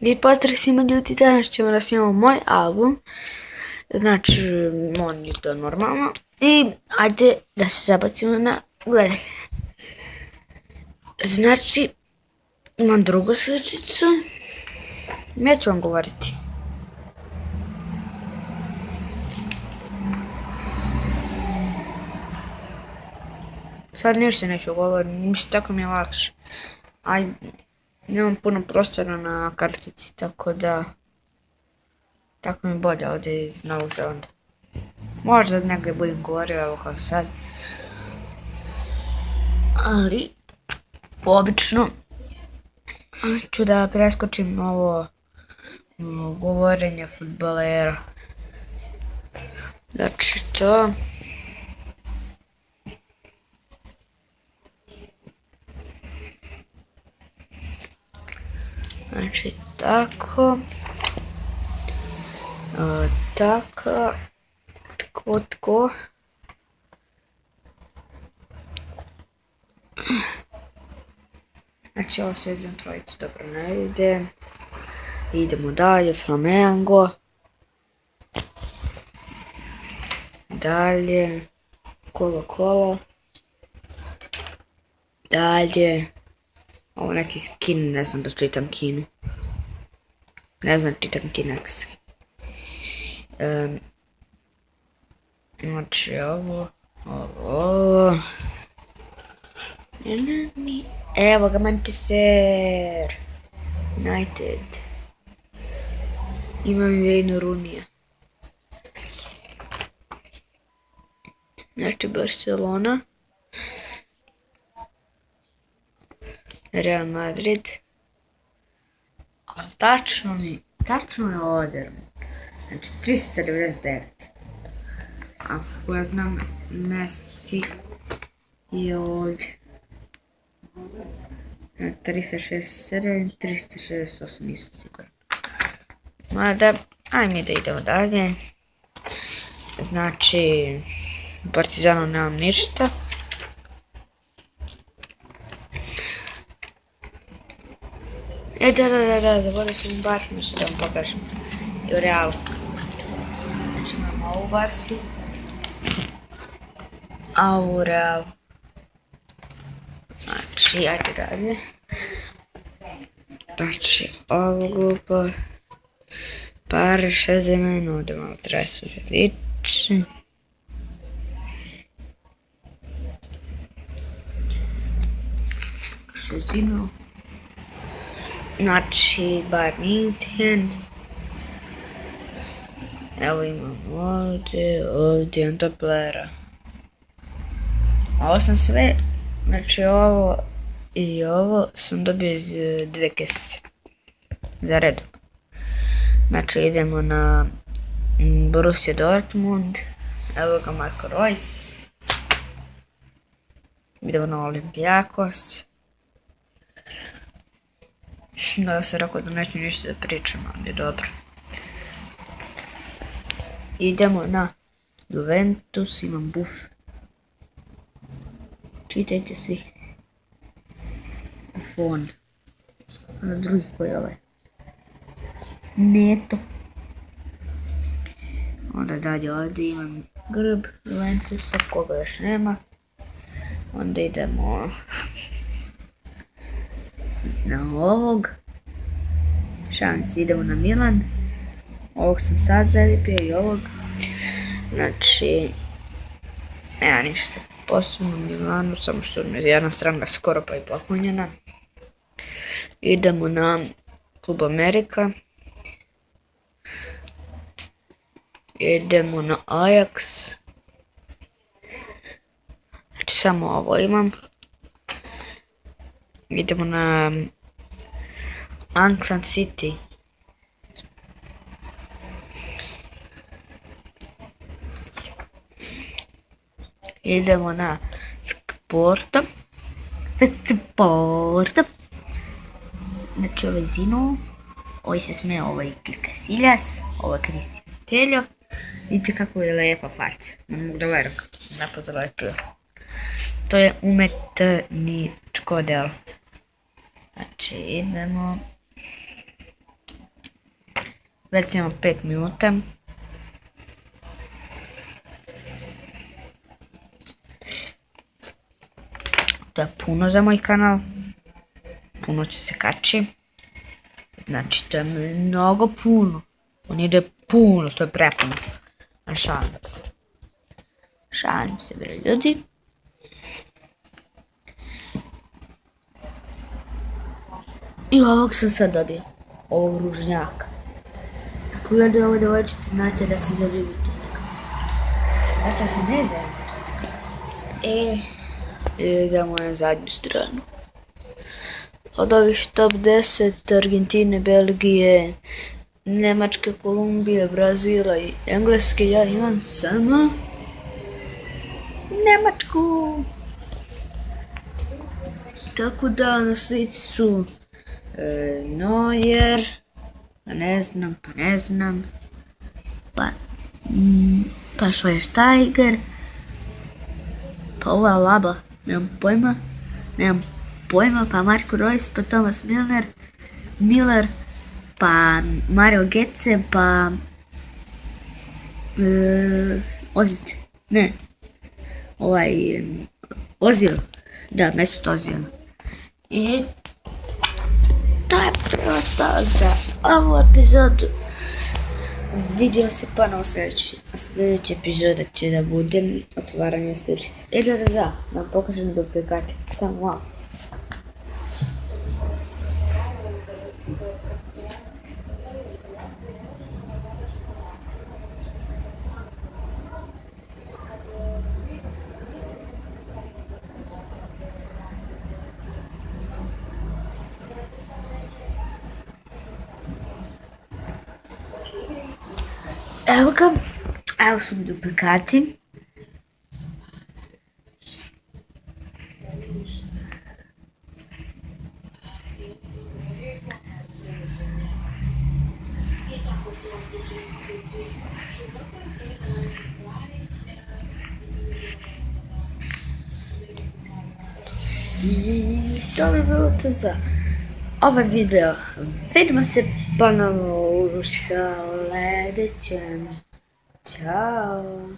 I pozdrav svima ljudi, danas ćemo da snimamo moj album, znači on je to normalno i ajde da se zabacimo na gledanje. Znači, imam drugu sličicu, ja ću vam govoriti. Sad ništa neću govoriti, mislim tako mi je lakše. Nemam puno prostora na kartici, tako da... Tako mi je bolje ovdje iz Novog Zelanda. Možda negdje budem govorio, evo kao sad. Ali, obično, ću da preskočim ovo govorenje fudbalera. Znači to... Znači tako... Tako... Tko... Znači ovo se jednom trojicu dobro ne vide. Idemo dalje, Flamengo. Dalje, Coca-Cola. Dalje, ovo neki skin, ne znam da čitam kinu. Ne znam, čitam kineski. Znači ovo. Evo ga, Manchester United. Imam i Wayne Rooney. Znači Barcelona. Real Madrid. Ali tačno je ovdje. Znači 399. Ako ja znam, Messi je ovdje. 367, 368, nisam siguran. Mada, ajme da idemo dalje. Znači, u Partizanu nemam ništa. Da, zaboravio sam u Barsi nešto da vam pokažem. I u Realu. Znači imamo ovu Barsi. A u Realu. Znači, ajde dalje. Znači, ovo glupo. Par Šezemena, ovdje malo tresu liči. Šezino. Znači, Bayern München. Evo imam ovdje on toplera. Ovo sam sve, znači ovo i ovo sam dobio iz dve kesice. Za redom. Znači idemo na Borussia Dortmund. Evo ga Marco Reus. Idemo na Olympiakos. Da se rekao da neću ništa da pričam, ali dobro. Idemo na Juventus, imam Buff. Čitajte svi. Fon. Onda drugi koji je ovaj. Neto. Onda dalje ovdje imam grb Juventusa, koga još nema. Onda idemo na ovog. Šanci, idemo na Milan. Ovog sam sad zalijepio i ovog. Znači, nema ništa posebno u Milanu, samo što mi je jedna strana skoro pa i popunjena. Idemo na Klub Amerika. Idemo na Ajax. Znači samo ovo imam. Idemo na Auckland City. Idemo na Porto. Znači ovaj Zino. Ovaj se sme, ovaj Casillas. Ovo je Cristian Teljo. Vidite kako je lepa faca. Ne mogu da verujem kako sam lepo zalepio. To je umetničko delo. Znači idemo Već imamo 5 minuta. To je puno za moj kanal. Puno će se kači. Znači, to je mnogo puno. On ide puno, to je prepuno. A šalim se. Šalim se, bre, ljudi. I ovog sam sad dobio. Ovog ružnjaka. Ako gledaju ovo devojčice, znate da se zaljubite. Znači, ja se ne zaljubite. Idemo na zadnju stranu. Od ovih top 10 Argentine, Belgije, Nemačke, Kolumbije, Brazila i Engleske, ja imam samo Nemačku. Tako da na slici su Neuer, pa ne znam, pa Schweinsteiger, pa ova Laba, nemam pojma, pa Marco Reus, pa Thomas Miller, pa Mario Götze, pa Ozil, da, Mesut Ozil. I to je prvo to za ovu epizodu. Vidio se ponovo sljedeća epizoda će da bude otvaranje sličice. Da vam pokažem duplikate, samo malo. Evo ga, evo su mi duplikati. I to bi bilo to za ovaj video. Vidimo se ponovo u sljedećem. Ćao.